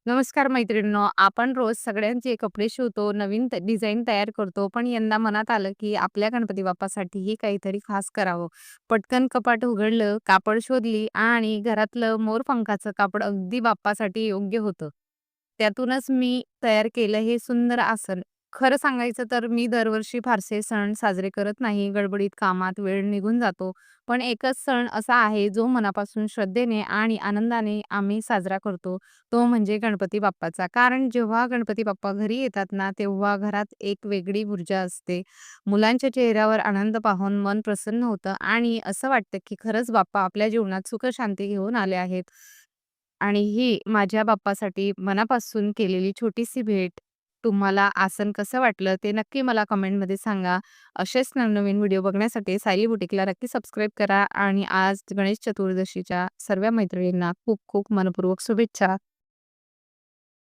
नमस्कार मैत्रिणींनो. आपण रोज सगळ्यांचे कपडे शिवतो, नवीन डिझाइन तयार करतो. पण यंदा मनात आलं, की आपल्या गणपती बाप्पासाठीही काहीतरी खास करावं. पटकन कपाट उघडलं, कापड शोधली आणि घरातलं मोरपंखाचं कापड अगदी बाप्पासाठी योग्य होतं. त्यातूनच मी तयार केलं हे सुंदर आसन. खरं सांगायचं तर मी दरवर्षी फारसे सण साजरे करत नाही. गडबडीत कामात वेळ निघून जातो. पण एकच सण असा आहे, जो मनापासून श्रद्धेने आणि आनंदाने आम्ही साजरा करतो. तो म्हणजे गणपती बाप्पाचा. कारण जेव्हा गणपती बाप्पा घरी येतात ना, तेव्हा घरात एक वेगळी ऊर्जा असते. मुलांच्या चेहऱ्यावर आनंद पाहून मन प्रसन्न होतं आणि असं वाटतं, की खरंच बाप्पा आपल्या जीवनात सुख शांती घेऊन आले आहेत. आणि ही माझ्या बाप्पासाठी मनापासून केलेली छोटीशी भेट. तुम्हाला आसन कसं वाटलं ते नक्की मला कमेंटमध्ये सांगा. असेच नवनवीन व्हिडिओ बघण्यासाठी सायली बुटीकला नक्की सबस्क्राईब करा आणि आज गणेश चतुर्दशीच्या सर्व मैत्रिणींना खूप खूप मनःपूर्वक शुभेच्छा.